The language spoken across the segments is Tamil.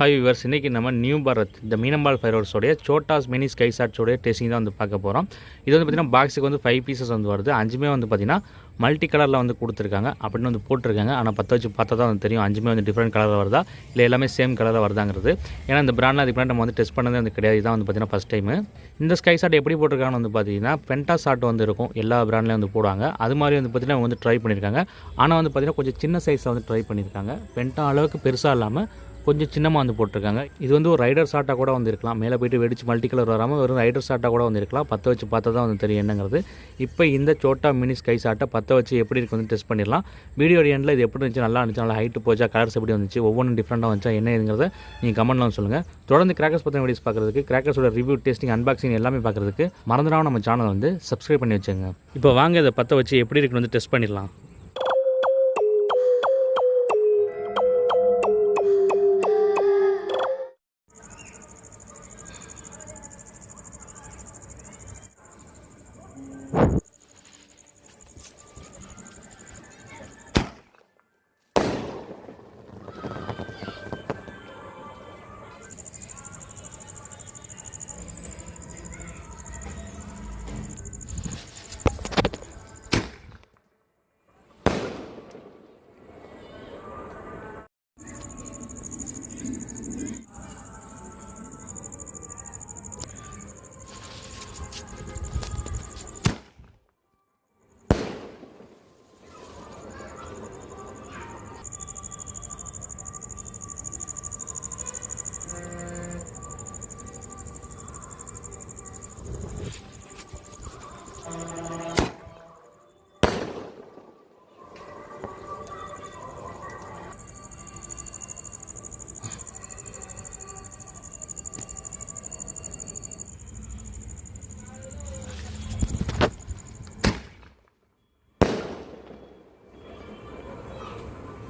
ஹாய் விவர்ஸ், இன்றைக்கி நம்ம நியூ பாரத் இந்த மீனம்பால் ஃபைரோர்ஸோடைய சோட்டாஸ் மினி ஸ்கை ஷாட்ஸோடைய டெஸ்டிங் தான் வந்து பார்க்க போகிறோம். இது வந்து பார்த்திங்கன்னா பாக்ஸுக்கு வந்து 5 பீசஸ் வந்து வருது. 5மே வந்து பார்த்திங்கன்னா மல்டி கலரில் வந்து கொடுத்துருக்காங்க அப்படின்னு வந்து போட்டிருக்காங்க. ஆனால் பற்ற வச்சு பார்த்தா தான் வந்து தெரியும் 5மே வந்து டிஃப்ரெண்ட் கலரில் வருதா இல்லை எல்லாமே சேம் கலரில் வருதாங்கிறது. ஏன்னா இந்த பிராண்டில் அதுக்கு முன்னாடி நம்ம வந்து டெஸ்ட் பண்ணதே வந்து கிடையாது. இதான் வந்து பார்த்திங்கன்னா ஃபஸ்ட் டைமு. இந்த ஸ்கை ஷாட் எப்படி போட்டிருக்காங்கன்னு வந்து பார்த்திங்கன்னா பென்டா ஷாட் வந்து இருக்கும், எல்லா பிராண்ட்லேயும் வந்து போடுவாங்க. அது மாதிரி வந்து பார்த்திங்கன்னா அவங்க வந்து ட்ரை பண்ணியிருக்காங்க. ஆனால் வந்து பார்த்திங்கன்னா கொஞ்சம் சின்ன சைஸில் வந்து ட்ரை பண்ணியிருக்காங்க. பென்டா அளவுக்கு பெருசாக இல்லாமல் கொஞ்சம் சின்னமாக வந்து போட்டிருக்காங்க. இது வந்து ஒரு ரைடர் ஷாட்டாக கூட வந்து இருக்கலாம். மேலே போய்ட்டு வெடிச்சு மல்டி கலர் வராமல் ஒரு ரைடர் ஷாட்டாக கூட வந்து இருக்கலாம். பற்ற வச்சு பார்த்தா தான் வந்து தெரியும் என்னங்கிறது. இப்போ இந்த சோட்டா மினி ஸ்கை ஷாட்டை பற்ற வச்சு எப்படி இருக்கு வந்து டெஸ்ட் பண்ணிடலாம். வீடியோ எண்டில் இது எப்படி இருந்துச்சு, நல்லா இருந்துச்சு, நல்லா ஹைட்டு போச்சா, கலர்ஸ் எப்படி வந்துச்சு, ஒவ்வொன்றும் டிஃப்ரெண்ட்டாக வந்துச்சா என்ன இதுங்கிறத நீங்கள் கமெண்ட்லாம் சொல்லுங்கள். தொடர்ந்து கிராக்கர்ஸ் பற்றின வீடியோஸ் பார்க்குறதுக்கு, கிராக்கர்ஸோட ரிவ்யூ, டெஸ்டிங், அன்பாக்சிங் எல்லாமே பார்க்குறதுக்கு மறந்துடாமல் நம்ம சேனல் வந்து சப்ஸ்கிரைப் பண்ணி வச்சுங்க. இப்போ வாங்க இதை பற்ற வச்சு எப்படி இருக்குன்னு வந்து டெஸ்ட் பண்ணிடலாம்.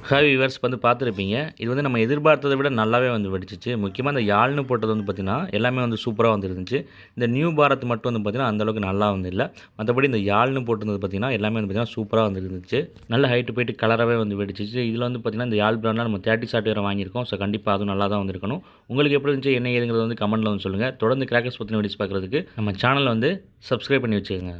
ஹாய் வியூவர்ஸ், வந்து பார்த்துருப்பீங்க. இது வந்து நம்ம எதிர்பார்த்ததை விட நல்லாவே வந்து வெடிச்சிச்சு. முக்கியமாக இந்த யாழ்னு போட்டது வந்து பார்த்திங்கன்னா எல்லாமே வந்து சூப்பராக வந்து இருந்துச்சு. இந்த நியூ பாரத் மட்டும் வந்து பார்த்திங்கன்னா அந்தளவுக்கு நல்லா வந்து இல்லை. மற்றபடி இந்த யாழ்னு போட்டிருந்தது பார்த்திங்கன்னா எல்லாமே வந்து பார்த்திங்கன்னா சூப்பராக வந்து இருந்துச்சு. நல்ல ஹைட்டு போய்ட்டு கலராகவே வந்து வெடிச்சிச்சு. இதில் வந்து பார்த்திங்கன்னா இந்த யாழ் பிராண்டில் நம்ம 30 ஷாட் வேறு வாங்கியிருக்கோம். ஸோ கண்டிப்பாக அதுவும் நல்லா தான் வந்துருக்கணும். உங்களுக்கு எப்படி இருந்துச்சு, என்ன ஏதுங்கிறது வந்து கமெண்ட்டில் வந்து சொல்லுங்கள். தொடர்ந்து கிராக்கர்ஸ் பற்றின வீடியோஸ் பார்க்குறதுக்கு நம்ம சேனலை வந்து சப்ஸ்கிரைப் பண்ணி வச்சுக்கோங்க.